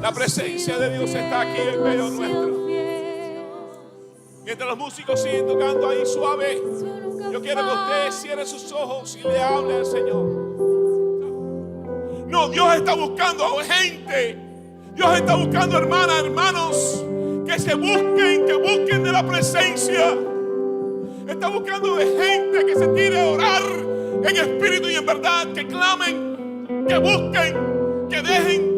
La presencia de Dios está aquí en medio nuestro. Mientras los músicos siguen tocando ahí suave, yo quiero que usted cierre sus ojos y le hable al Señor. No, Dios está buscando gente. Dios está buscando hermanas, hermanos, que busquen de la presencia. Está buscando de gente que se tire a orar en espíritu y en verdad, que clamen, que busquen, que dejen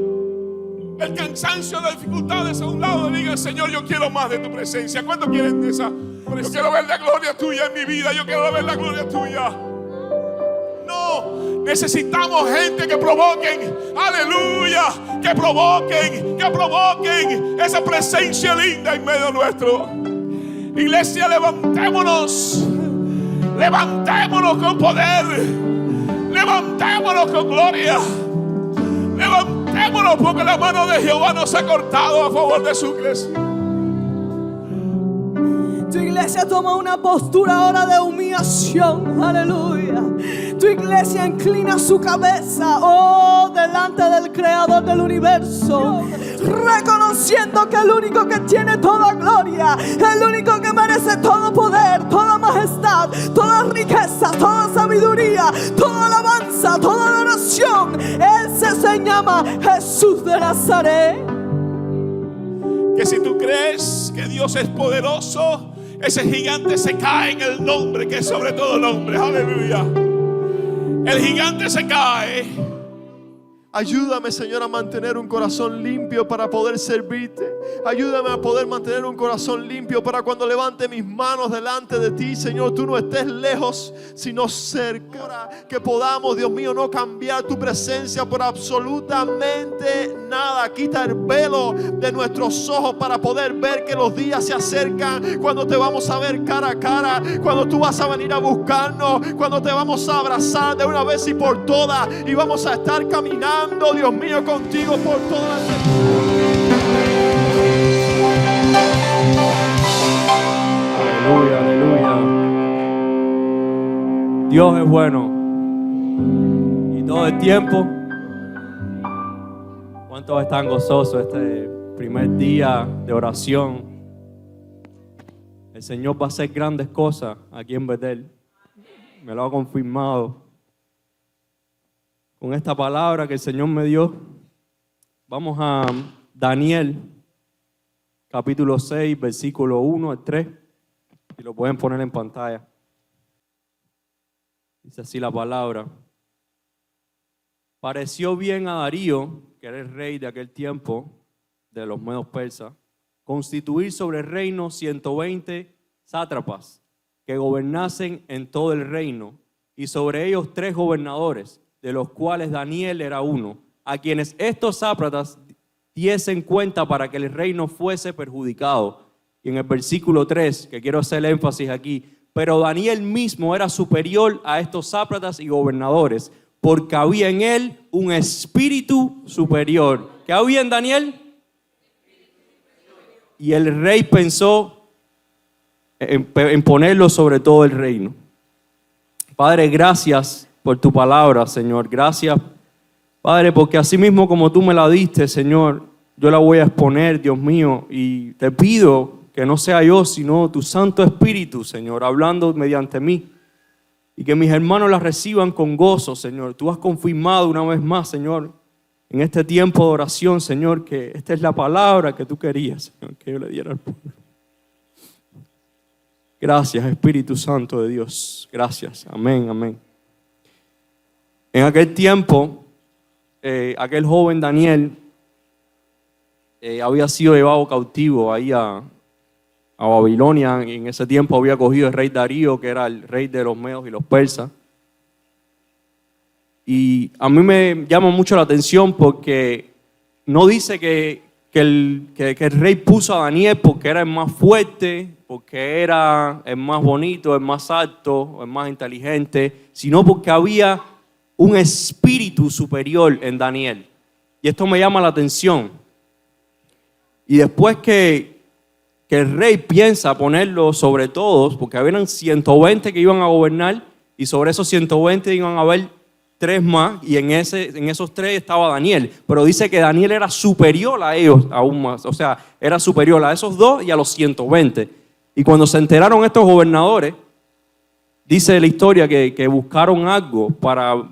el cansancio, las dificultades a un lado y digan: Señor, yo quiero más de tu presencia. ¿Cuántos quieren de esa? Yo quiero ver la gloria tuya en mi vida. Yo quiero ver la gloria tuya. No, necesitamos gente que provoquen, aleluya, que provoquen esa presencia linda en medio nuestro. Iglesia, levantémonos con poder, levantémonos con gloria, levantémonos porque la mano de Jehová nos ha cortado a favor de su iglesia. Tu iglesia toma una postura ahora de humillación, aleluya. Tu iglesia inclina su cabeza, oh, delante del creador del universo, reconociendo que el único que tiene toda gloria, el único que merece todo poder, toda majestad, toda riqueza, toda sabiduría, toda alabanza, toda adoración, ese se llama Jesús de Nazaret. Que si tú crees que Dios es poderoso, ese gigante se cae en el nombre que es sobre todo nombre. Aleluya. El gigante se cae. Ayúdame, Señor, a mantener un corazón limpio para poder servirte. Ayúdame a poder mantener un corazón limpio para cuando levante mis manos delante de ti, Señor, tú no estés lejos, sino cerca. Que podamos, Dios mío, no cambiar tu presencia por absolutamente nada. Quita el velo de nuestros ojos para poder ver que los días se acercan, cuando te vamos a ver cara a cara, cuando tú vas a venir a buscarnos, cuando te vamos a abrazar de una vez y por todas y vamos a estar caminando, Dios mío, contigo por toda la Aleluya, aleluya. Dios es bueno y todo el tiempo. ¿Cuántos están gozosos este primer día de oración? El Señor va a hacer grandes cosas aquí en Betel. Me lo ha confirmado. Con esta palabra que el Señor me dio, vamos a Daniel, capítulo 6, versículo 1 al 3, y lo pueden poner en pantalla. Dice así la palabra: pareció bien a Darío, que era el rey de aquel tiempo, de los medos persas, constituir sobre el reino 120 sátrapas, que gobernasen en todo el reino, y sobre ellos 3 gobernadores, de los cuales Daniel era uno, a quienes estos sátrapas diesen cuenta para que el reino fuese perjudicado. Y en el versículo 3, que quiero hacer énfasis aquí: pero Daniel mismo era superior a estos sátrapas y gobernadores, porque había en él un espíritu superior. ¿Qué había en Daniel? Y el rey pensó en ponerlo sobre todo el reino. Padre, gracias por tu palabra, Señor. Gracias, Padre, porque así mismo como tú me la diste, Señor, yo la voy a exponer, Dios mío, y te pido que no sea yo, sino tu Santo Espíritu, Señor, hablando mediante mí, y que mis hermanos la reciban con gozo, Señor. Tú has confirmado una vez más, Señor, en este tiempo de oración, Señor, que esta es la palabra que tú querías, Señor, que yo le diera al pueblo. Gracias, Espíritu Santo de Dios. Gracias. Amén, amén. En aquel tiempo, aquel joven Daniel había sido llevado cautivo ahí a Babilonia. En ese tiempo había cogido el rey Darío, que era el rey de los medos y los persas. Y a mí me llama mucho la atención porque no dice que el rey puso a Daniel porque era el más fuerte, porque era el más bonito, el más alto, el más inteligente, sino porque había un espíritu superior en Daniel. Y esto me llama la atención. Y después que el rey piensa ponerlo sobre todos, porque habían 120 que iban a gobernar, y sobre esos 120 iban a haber tres más y en esos tres estaba Daniel. Pero dice que Daniel era superior a ellos aún más. O sea, era superior a esos dos y a los 120. Y cuando se enteraron estos gobernadores, dice la historia que buscaron algo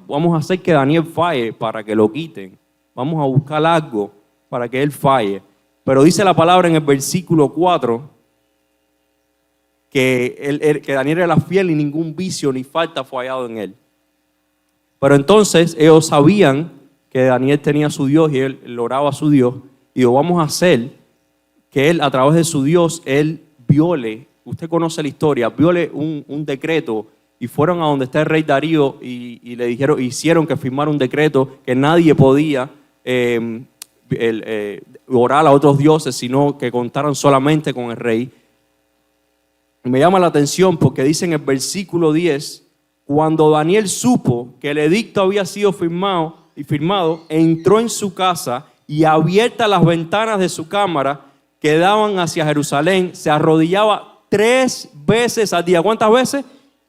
vamos a hacer que Daniel falle para que lo quiten. Vamos a buscar algo para que él falle. Pero dice la palabra en el versículo 4 que Daniel era fiel y ningún vicio ni falta fue hallado en él. Pero entonces ellos sabían que Daniel tenía a su Dios y él oraba a su Dios. Y dijo, vamos a hacer que él, a través de su Dios, él viole, usted conoce la historia, viole un decreto. Y fueron a donde está el rey Darío y le dijeron, hicieron que firmara un decreto que nadie podía orar a otros dioses, sino que contaran solamente con el rey. Y me llama la atención porque dice en el versículo 10, cuando Daniel supo que el edicto había sido firmado, entró en su casa y abiertas las ventanas de su cámara que daban hacia Jerusalén, se arrodillaba 3 veces al día. ¿Cuántas veces?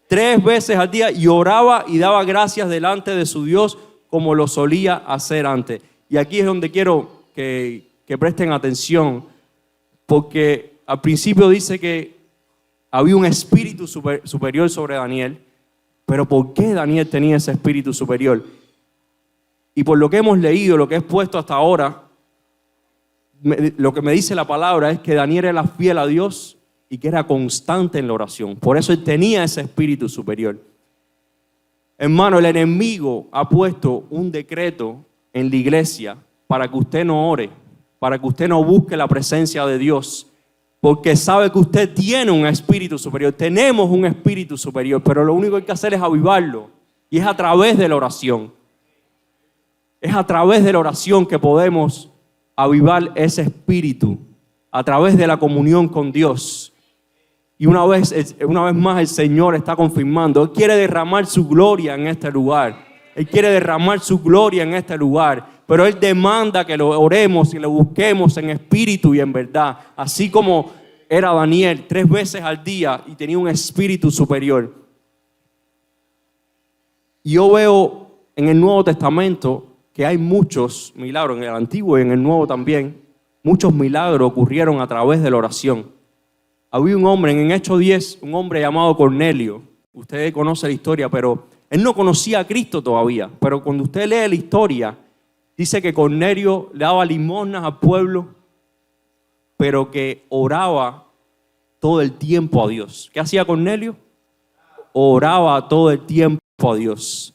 3 veces al día, y oraba y daba gracias delante de su Dios como lo solía hacer antes. Y aquí es donde quiero que presten atención, porque al principio dice que había un espíritu superior sobre Daniel. Pero ¿por qué Daniel tenía ese espíritu superior? Y por lo que hemos leído, lo que he expuesto hasta ahora, lo que me dice la palabra es que Daniel era fiel a Dios y que era constante en la oración. Por eso él tenía ese espíritu superior. Hermano, el enemigo ha puesto un decreto en la iglesia para que usted no ore, para que usted no busque la presencia de Dios, porque sabe que usted tiene un espíritu superior. Tenemos un espíritu superior, pero lo único que hay que hacer es avivarlo. Y es a través de la oración. Es a través de la oración que podemos avivar ese espíritu, a través de la comunión con Dios. Y una vez más el Señor está confirmando. Él quiere derramar su gloria en este lugar. Él quiere derramar su gloria en este lugar. Pero Él demanda que lo oremos y lo busquemos en espíritu y en verdad. Así como era Daniel 3 veces al día y tenía un espíritu superior. Y yo veo en el Nuevo Testamento que hay muchos milagros, en el Antiguo y en el Nuevo también. Muchos milagros ocurrieron a través de la oración. Había un hombre en Hechos 10, un hombre llamado Cornelio. Usted conoce la historia, pero él no conocía a Cristo todavía. Pero cuando usted lee la historia, dice que Cornelio le daba limosnas al pueblo, pero que oraba todo el tiempo a Dios. ¿Qué hacía Cornelio? Oraba todo el tiempo a Dios.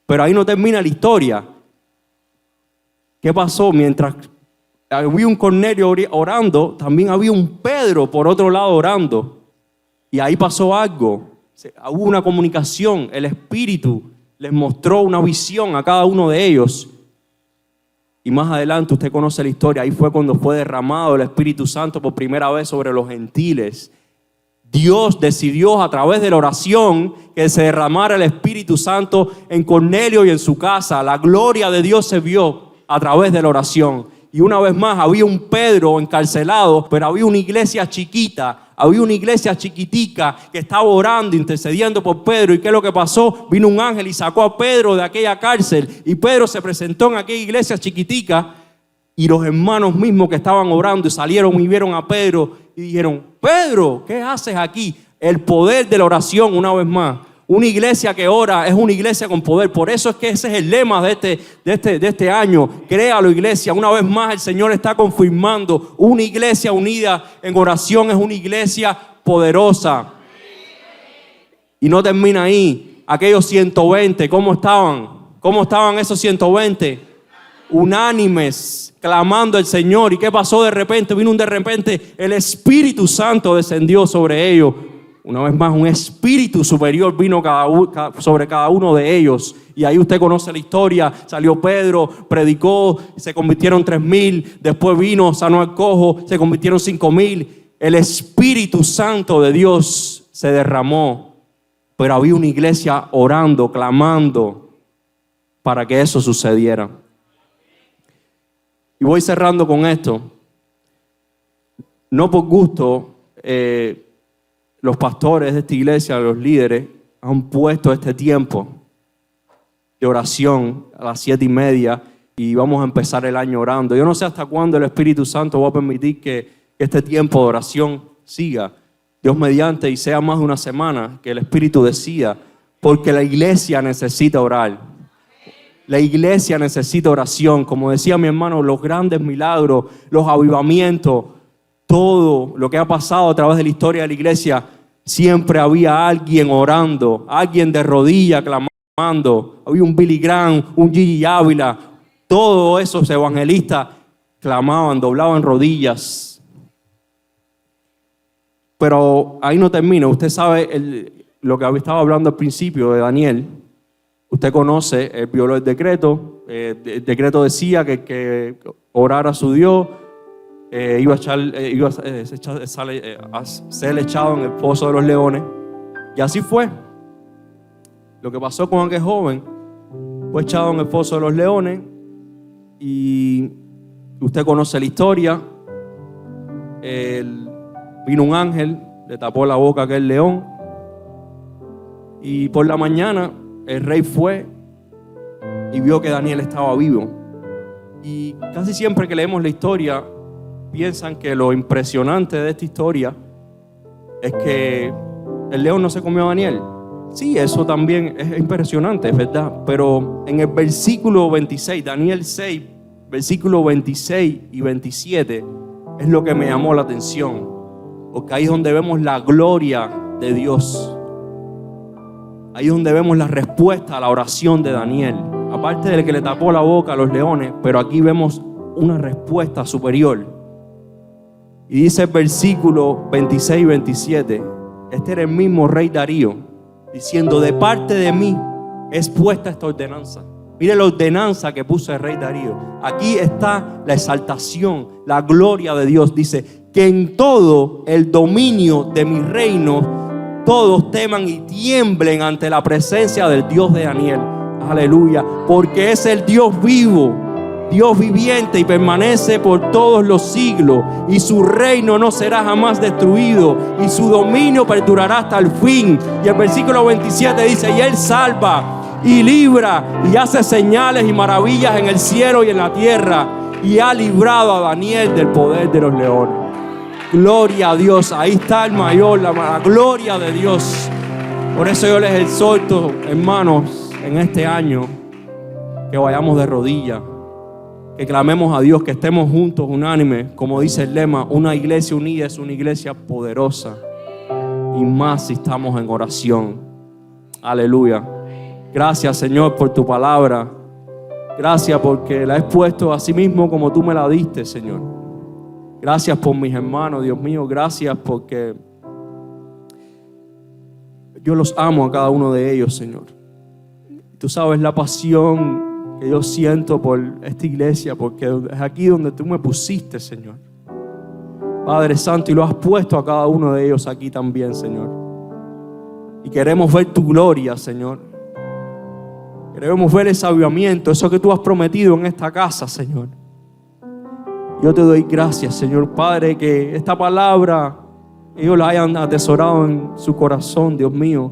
Pero ahí no termina la historia. ¿Qué pasó? Mientras había un Cornelio orando, también había un Pedro por otro lado orando. Y ahí pasó algo. Hubo una comunicación. El Espíritu les mostró una visión a cada uno de ellos. Y más adelante usted conoce la historia. Ahí fue cuando fue derramado el Espíritu Santo por primera vez sobre los gentiles. Dios decidió a través de la oración que se derramara el Espíritu Santo en Cornelio y en su casa. La gloria de Dios se vio a través de la oración. Y una vez más había un Pedro encarcelado, pero había una iglesia chiquita, había una iglesia chiquitica que estaba orando, intercediendo por Pedro. ¿Y qué es lo que pasó? Vino un ángel y sacó a Pedro de aquella cárcel. Y Pedro se presentó en aquella iglesia chiquitica. Y los hermanos mismos que estaban orando y salieron y vieron a Pedro y dijeron: Pedro, ¿qué haces aquí? El poder de la oración, una vez más. Una iglesia que ora es una iglesia con poder. Por eso es que ese es el lema de este año. Créalo, iglesia. Una vez más el Señor está confirmando: una iglesia unida en oración es una iglesia poderosa. Y no termina ahí. Aquellos 120, ¿cómo estaban? ¿Cómo estaban esos 120? Unánimes, clamando al Señor. ¿Y qué pasó de repente? De repente el Espíritu Santo descendió sobre ellos. Una vez más, un espíritu superior vino sobre cada uno de ellos. Y ahí usted conoce la historia. Salió Pedro, predicó, se convirtieron 3,000. Después vino, sanó al cojo, se convirtieron 5,000. El Espíritu Santo de Dios se derramó. Pero había una iglesia orando, clamando para que eso sucediera. Y voy cerrando con esto. No por gusto, los pastores de esta iglesia, los líderes, han puesto este tiempo. de oración a las 7:30 y vamos a empezar el año orando. Yo no sé hasta cuándo el Espíritu Santo va a permitir que este tiempo de oración siga. Dios mediante y sea más de una semana que el Espíritu decida, porque la iglesia necesita orar. La iglesia necesita oración. Como decía mi hermano, los grandes milagros, los avivamientos, todo lo que ha pasado a través de la historia de la iglesia, siempre había alguien orando, alguien de rodillas clamando. Había un Billy Graham, un Gigi Ávila, todos esos evangelistas clamaban, doblaban rodillas. Pero ahí no termina. Usted sabe lo que estaba hablando al principio de Daniel. Usted conoce, él violó el decreto. El decreto decía que orara a su Dios. Iba a ser echado en el foso de los leones. Y así fue. Lo que pasó con aquel joven fue echado en el foso de los leones. Y usted conoce la historia. Vino un ángel, le tapó la boca a aquel león. Y por la mañana el rey fue y vio que Daniel estaba vivo. Y casi siempre que leemos la historia, piensan que lo impresionante de esta historia es que el león no se comió a Daniel. Sí, eso también es impresionante, es verdad. Pero en el versículo 26, Daniel 6, versículo 26 y 27, es lo que me llamó la atención. Porque ahí es donde vemos la gloria de Dios. Ahí es donde vemos la respuesta a la oración de Daniel. Aparte del que le tapó la boca a los leones, pero aquí vemos una respuesta superior. Y dice el versículo 26 y 27, este era el mismo rey Darío, diciendo: de parte de mí es puesta esta ordenanza. Mire la ordenanza que puso el rey Darío. Aquí está la exaltación, la gloria de Dios. Dice: que en todo el dominio de mi reino todos teman y tiemblen ante la presencia del Dios de Daniel. Aleluya. Porque es el Dios vivo, Dios viviente, y permanece por todos los siglos, y su reino no será jamás destruido, y su dominio perdurará hasta el fin. Y el versículo 27 dice: y él salva y libra y hace señales y maravillas en el cielo y en la tierra, y ha librado a Daniel del poder de los leones. Gloria a Dios. Ahí está el mayor, la gloria de Dios. Por eso yo les exhorto, hermanos, en este año, que vayamos de rodillas, que clamemos a Dios, que estemos juntos, unánimes. Como dice el lema, una iglesia unida es una iglesia poderosa, y más si estamos en oración. Aleluya. Gracias, Señor, por tu palabra. Gracias porque la he puesto a sí mismo como tú me la diste, Señor. Gracias por mis hermanos, Dios mío. Gracias porque yo los amo a cada uno de ellos, Señor. Tú sabes la pasión que yo siento por esta iglesia, porque es aquí donde tú me pusiste, Señor. Padre Santo, y lo has puesto a cada uno de ellos aquí también, Señor. Y queremos ver tu gloria, Señor. Queremos ver ese avivamiento, eso que tú has prometido en esta casa, Señor. Yo te doy gracias, Señor Padre, que esta palabra ellos la hayan atesorado en su corazón, Dios mío.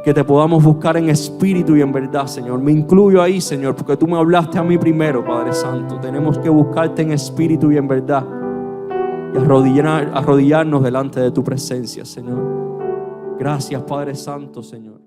Que te podamos buscar en espíritu y en verdad, Señor. Me incluyo ahí, Señor, porque tú me hablaste a mí primero, Padre Santo. Tenemos que buscarte en espíritu y en verdad, y arrodillarnos delante de tu presencia, Señor. Gracias, Padre Santo, Señor.